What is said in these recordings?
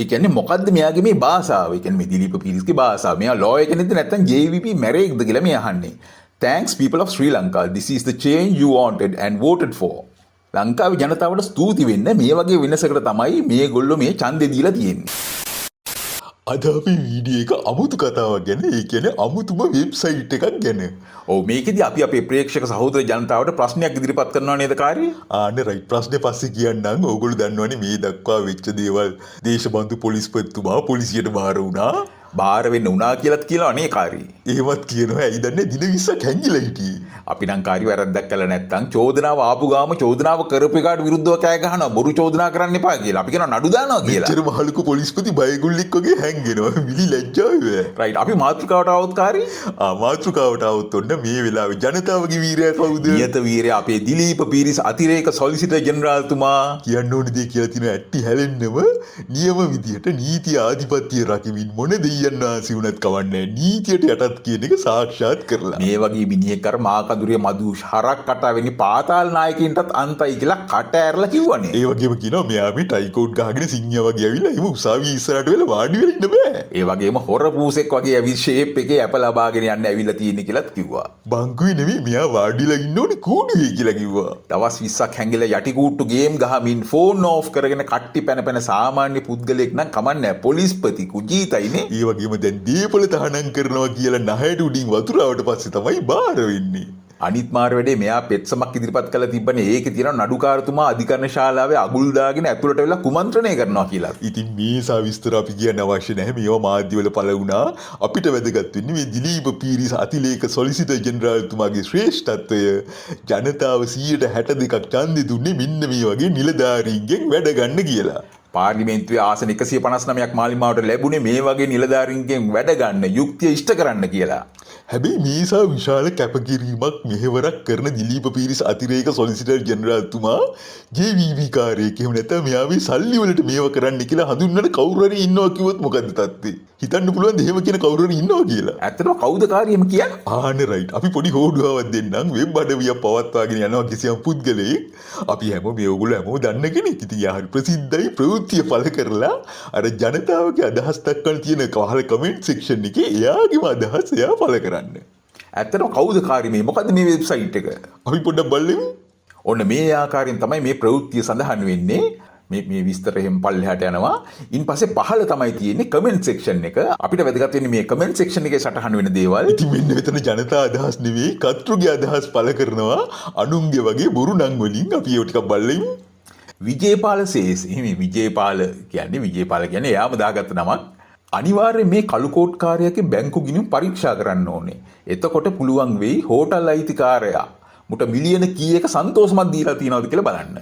ඒ කියන්නේ මොකද්ද මෙයාගේ මේ භාෂාව? ඒ කියන්නේ මේ දිලීප පීරිස්ගේ භාෂාව. මෙයා ලෝයර් කෙනෙක්ද නැත්නම් JVP මැරෙක්ද කියලා මේ අහන්නේ. Thanks people of Sri Lanka. This is the change you wanted and voted for. ලංකාවේ ජනතාවට ස්තුති වෙන්න මේ වගේ වෙනසකට තමයි මේගොල්ලෝ මේ ඡන්දේ දීලා තියෙන්නේ. අද අපි වීඩියෝ එක අමුතු කතාවක් ගැන, ඒ කියන්නේ අමුතුම වෙබ්සයිට් එකක් ගැන. ඔව් මේකෙදි අපි අපේ ප්‍රේක්ෂක සහෝදර ජනතාවට ප්‍රශ්නයක් ඉදිරිපත් කරනවා නේද කාර්යය? ආන්න රයිට්. ප්‍රශ්නේ පස්සේ කියන්නම්. ඕගොල්ලෝ දන්නවනේ මේ දක්වා වෙච්ච දේවල්. දේශබන්දු පොලිස්පතිතුමා පොලිසියට බාර වුණා. බාර වෙන්න උනා කියලාත් කියලා අනේ කාර්යය. එහෙමත් කියනවා. ඇයි දන්නේ දින 20ක් හැංගිලා හිටියේ. අපි නම් කාර්ය වැරද්දක් කළා නැත්නම් චෝදනාව ආපු ගාම චෝදනාව කරපු එකට විරුද්ධව කෑ ගහනවා. බොරු චෝදනා කරන්න එපා කියලා. අපි කියනවා නඩු දානවා කියලා. මෙච්චර මහලුකු පොලිස්පති බයගුල්ලෙක් වගේ හැංගෙනවා. මිලි ලැජ්ජාව වේ. රයිට්. අපි මාතෘකාවට આવොත් කාර්යය. මාතෘකාවට આવොත් ඔන්න මේ වෙලාවේ ජනතාවගේ වීරයා කවුද? නියත වීරයා අපේ දිලීප පීරිස් අතිරේක සොලිසිටර් ජෙනරාල්තුමා. කියන්න ඕන දේ කියලා තියෙන ඇට්ටි හැලෙන්නම නියම විදියට නීති ආධිපත්‍ය රකිමින් මොන දෙයියන් ආසි වුණත් කවන්නේ නීතියට යටත් කියන එක සාක්ෂාත් කරලා. මේ වගේ මිනිහෙක් අර මාකදුරිය මදුෂ් හරක් කටා වෙන්නේ පාතාල නායකයින්ටත් අන්තයි කියලා කට ඇරලා කිව්වනේ. ඒ වගේම කියනවා මෙයා මේ ටයිකෝඩ් ගහගෙන සිංහයා වගේ ඇවිල්ලා එහෙම උසාවිය ඉස්සරහට වෙලා වාඩි වෙලා ඉන්න බෑ. ඒ වගේම හොර පූසෙක් වගේ ඇවිත් ෂේප් එකේ අප ලබාගෙන යන්න ඇවිල්ලා තියෙන්නේ කියලාත් කිව්වා. බංකුවේ නෙමෙයි මෙයා වාඩිලා ඉන්න ඕනේ කූඩුවේ කියලා කිව්වා. දවස් 20ක් හැංගිලා යටි කූට්ටු ගේම් ගහමින් ෆෝන් ඕෆ් කරගෙන කට්ටි පැන සාමාන්‍ය පුද්ගලෙක් නම් කමන්නේ පොලිස්පති කුජීතයිනේ. ඒ වගේම දැන් දීපල තහනම් කරනවා කියලා නහයට උඩින් වතුර ආවට පස්සේ තමයි බාර වෙන්නේ. අනිත් මාර වැඩේ මෙයා පෙත්සමක් ඉදිරිපත් කළා තිබ්බනේ. ඒකේ තියෙන නඩුකාරතුමා අධිකරණ ශාලාවේ අගුල් දාගෙන ඇතුළට වෙලා කුමන්ත්‍රණය කරනවා කියලා. ඉතින් මේ විස්තර අපි කියන්න අවශ්‍ය නැහැ. මේවා මාධ්‍යවල පළ වුණා. අපිට වැදගත් වෙන්නේ මේ දිලීප පීරිස් අතිලේක සොලිසිටර් ජෙනරාල්තුමාගේ ශ්‍රේෂ්ඨත්වය. ජනතාව 162ක් ඡන්දෙ දුන්නේ මෙන්න මේ වගේ නිලධාරීන්ගෙන් වැඩ ගන්න කියලා. පාර්ලිමේන්තුවේ ආසන 159ක් මාලිමාවට ලැබුණේ මේ වගේ නිලධාරීන්ගෙන් වැඩ ගන්න යුක්තිය ඉෂ්ට කරන්න කියලා. හැබැයි මේසා විශාල කැපකිරීමක් මෙහෙවරක් කරන දිලීප පීරිස් අතිරේක සොලිසිටර් ජෙනරාල්තුමා JVP කාර්යයක් එහෙම නැත්නම් මෙයාගේ සල්ලි වලට මේව කරන්න කියලා හඳුන්වන කවුරු හරි ඉන්නවා කිව්වොත් මොකද්ද තත්ත්වය? හිතන්න පුළුවන්ද එහෙම කියන කවුරු හරි ඉන්නවා කියලා? ඇත්තටම කවුද කාර්යයම කියන්නේ? ආන්න රයිට්. අපි පොඩි හෝඩුවාවක් දෙන්නම්. වෙබ් අඩවියක් පවත්වාගෙන යනවා කිසියම් පුද්ගලයෙක්. අපි හැමෝම මේ ඕගොල්ලෝ හැමෝම දන්න කෙනෙක්. ඉතින් යා හරි ප්‍රසිද්ධයි ප්‍රවෘත්තිය පළ කරලා අර ජනතාවගේ අදහස් දක්වන තියෙන කවහල කමෙන්ට් සෙක්ෂන් එකේ එයාගේම අදහස් එයා පළ කරන්න. ඇත්තටම කවුද කාර්යය මේ? මොකද්ද මේ වෙබ්සයිට් එක? අපි පොඩ්ඩක් බලමු. ඔන්න මේ ආකාරයෙන් තමයි මේ ප්‍රවෘත්තිය සඳහන් වෙන්නේ. මේ විස්තර එහෙම පල්ලෙහාට යනවා. ඉන්පස්සේ පහළ තමයි තියෙන්නේ කමෙන්ට් සෙක්ෂන් එක. අපිට වැදගත් වෙන්නේ මේ කමෙන්ට් සෙක්ෂන් එකේ සටහන් වෙන දේවල්. ඉතින් මෙන්න මෙතන ජනතා අදහස් නෙවෙයි කතෘගේ අදහස් පළ කරනවා. අනුන්ගේ වගේ බොරු නම් වලින් අපි ඒක ටිකක් බලමු. විජේපාල සේස්. එහෙම විජේපාල කියන්නේ එයාම දාගත්ත නමක්. අනිවාර්යයෙන් මේ කළුකෝට්කාරයාගේ බැංකු ගිණුම් පරීක්ෂා කරන්න ඕනේ. එතකොට පුළුවන් වෙයි හෝටල් අයිතිකාරයා මුට මිලියන කීයක සන්තෝෂමත් දීලා තියනවද කියලා බලන්න.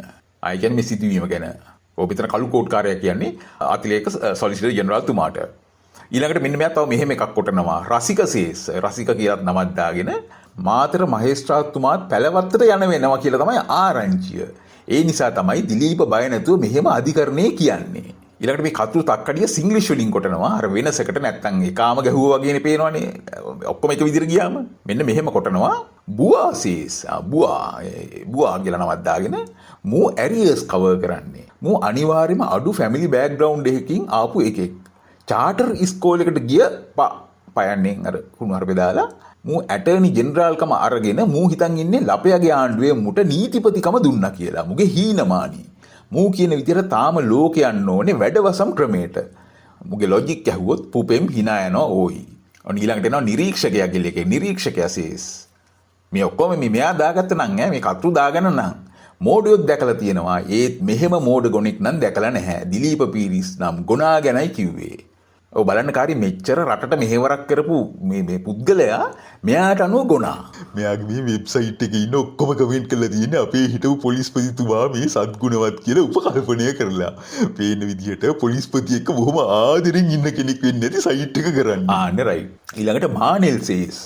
ආයි කියන්නේ මේ සිදුවීම ගැන. ඔය පිටර කළුකෝට්කාරයා කියන්නේ අතිලේක සොලිසිටර් ජෙනරාල්තුමාට. ඊළඟට මෙන්න මෙයා තව මෙහෙම එකක් කොටනවා. රසික සේස්. රසික කියලාත් නමක් දාගෙන මාතර මහේස්ත්‍රාත්තුමාත් පැලවත්තට යන වෙනවා කියලා තමයි ආරංචිය. ඒ නිසා තමයි දිලීප බය නැතුව මෙහෙම අධිකරණේ කියන්නේ. ඊළඟට මේ කතුරු තක්කඩිය සිංග්ලිෂ් වලින් කොටනවා. අර වෙනසකට නැත්තම් ඒකාම ගැහුවා වගේනේ පේනවනේ. ඔක්කොම එක විදිහට ගියාම මෙන්න මෙහෙම කොටනවා. බුවා සීස්. බුවා කියලා නමක් දාගෙන මූ ඇරියර්ස් කවර් කරන්නේ. මූ අනිවාර්යයෙන්ම අඩු ෆැමිලි බෑග්ග්‍රවුන්ඩ් එකකින් ආපු එකෙක්. චාටර් ඉස්කෝලේකට ගිය පයන්නේ අර කුණු හරපේ දාලා මූ ඇටර්නි ජෙනරාල්කම අරගෙන මූ හිතන් ඉන්නේ ලපයගේ ආණ්ඩුවේ මුට නීතිපතිකම දුන්නා කියලා. මුගේ හීනමානී. මූ කියන විදිහට තාම ලෝකෙ යන්න ඕනේ වැඩවසම් ක්‍රමයට. මුගේ ලොජික් ඇහුවොත් පුපෙම් hina යනවා ඕයි. ඔන්න ඊළඟට එනවා නිරීක්ෂකයා කියලා එකේ. නිරීක්ෂකයා සේස්. මේ ඔක්කොම මෙයා දාගත්ත නම් මේ කතුරු දාගන්න නම් මෝඩයොත් දැකලා තියෙනවා. ඒත් මෙහෙම මෝඩ ගොනෙක් නම් දැකලා නැහැ. දිලීප පීරිස් නම් ගොනා ගැනයි කිව්වේ. ඔව් බලන්න කාරි මෙච්චර රටට මෙහෙවරක් කරපු මේ පුද්ගලයා මෙයාට අනුව ගොනා. මෙයාගේ මේ වෙබ්සයිට් එකේ ඉන්න ඔක්කොම කමෙන්ට් කරලා තියෙන්නේ අපේ හිටපු පොලිස්පතිතුමා මේ සත්ගුණවත් කියලා උපකල්පනය කරලා. පේන විදිහට පොලිස්පති එක්ක බොහොම ආදරෙන් ඉන්න කෙනෙක් වෙන්නේ නැති සයිට් එක කරන්නේ. ආන්න රයිට්. ඊළඟට මානෙල් සේස්.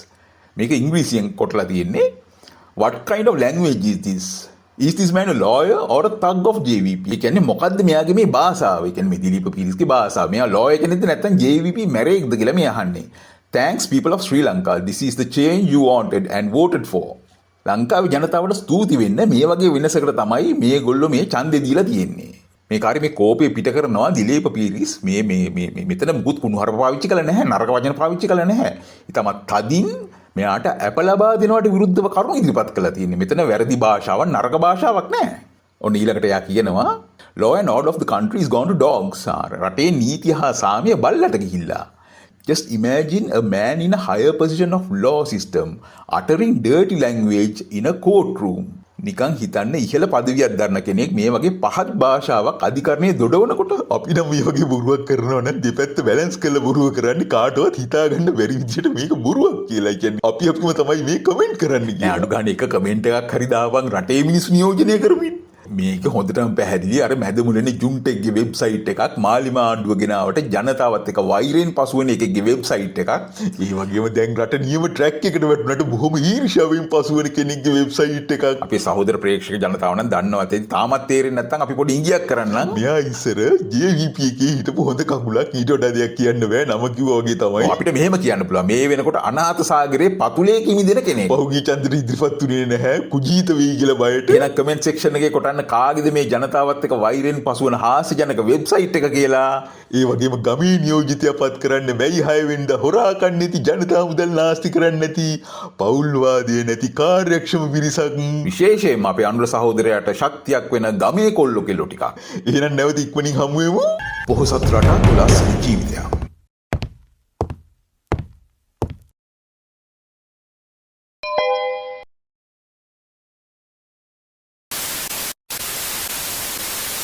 මේක ඉංග්‍රීසියෙන් කොටලා තියෙන්නේ. What kind of language is this? Is this man a lawyer or a thug of JVP? ඒ කියන්නේ මොකද්ද මෙයාගේ මේ භාෂාව? ඒ කියන්නේ මේ දිලීප පීරිස්ගේ භාෂාව. මෙයා lawyer කෙනෙක්ද නැත්නම් JVP මැරෙක්ද කියලා මේ අහන්නේ. Thanks people of Sri Lanka. This is the change you wanted and voted for. ලංකාවේ ජනතාවට ස්තුති වෙන්න මේ වගේ වෙනසකට තමයි මේගොල්ලෝ මේ ඡන්දේ දීලා තියෙන්නේ. මේ කාර්ය මේ කෝපය පිට කරනවා දිලීප පීරිස් මේ මෙතන මුකුත් කුණුහරුප පාවිච්චි කළා නැහැ, නරක වචන පාවිච්චි කළා නැහැ. ඊටම තදින් මෙයාට අප ලබා දෙනවට විරුද්ධව කරුණු ඉදිරිපත් කළා තියෙන්නේ. මෙතන වැරදි භාෂාවක්, නරක භාෂාවක් නැහැ. ඔන්න ඊළඟට එයා කියනවා law and order of the country is gone to dogs. රටේ නීතිය හා සාමය බල්ලට ගිහිල්ලා. Just imagine a man in a higher position of law system uttering dirty language in a courtroom. නිකන් හිතන්න ඉහළ පදවියක් දරන කෙනෙක් මේ වගේ පහත් භාෂාවක් අධිකරණයේ දොඩවනකොට අපි නම් මේ වගේ බොරුවක් කරනවා නම් දෙපැත්ත බැලන්ස් කරලා බොරුව කරන්නේ කාටවත් හිතාගන්න බැරි විදිහට මේක බොරුවක් කියලා කියන්නේ. අපිම තමයි මේ කමෙන්ට් කරන්නේ නෑ අඩු ගන්න එක කමෙන්ට් එකක් හරි දාපන් රටේ මිනිස්සු නියෝජනය කරමින්. මේක හොඳටම පැහැදිලි අර මැදමුලනේ ජුන්ටෙක්ගේ වෙබ්සයිට් එකක් මාලිමා ආණ්ඩුව ගෙනාවට ජනතාවත් එක්ක වෛරයෙන් පසුවෙන එකගේ වෙබ්සයිට් එකක්. ඒ වගේම දැන් රට නියම ට්‍රැක් එකට වැටුණාට බොහොම ඊර්ෂ්‍යාවෙන් පසුවෙන කෙනෙක්ගේ වෙබ්සයිට් එකක්. අපේ සහෝදර ප්‍රේක්ෂක ජනතාව නම් දන්නවා ඇති. තාමත් තේරෙන්නේ නැත්නම් අපි පොඩි ඉඟියක් කරන්නම්. මෙයා ඉස්සර JVP එකේ හිටපු හොඳ කකුලක් ඊට වඩා දෙයක් කියන්න බෑ නම කිව්වා වගේ තමයි. අපිට මෙහෙම කියන්න පුළුවන්. මේ වෙනකොට අනාථ සාගරේ පතුලේ කිමිදෙන කෙනෙක්. පහුගිය චන්ද්‍ර ඉදිරිපත් උනේ නැහැ කුජීත වෙයි කියලා බයට. එහෙනම් කමෙන්ට් සෙක්ෂන් එකේ කොටන්න කාගේද මේ ජනතාවත් එක්ක වෛරයෙන් පසුවන හාස්‍යජනක වෙබ්සයිට් එක කියලා. ඒ වගේම ගමේ නියෝජිතයා පත් කරන්න මැයි 6 වෙනිදා හොරා කන්නේ නැති ජනතා මුදල් නාස්ති කරන්නේ නැති පෞල්වාදයේ නැති කාර්යක්ෂම පිරිසක්. විශේෂයෙන්ම අපේ අනුර සහෝදරයාට ශක්තියක් වෙන ගමේ කොල්ලෝ කෙල්ලෝ ටිකක්. එහෙනම් නැවත ඉක්මනින් හමු වෙමු. පොහොසත් රටක් උලස් ජීවිතයක්.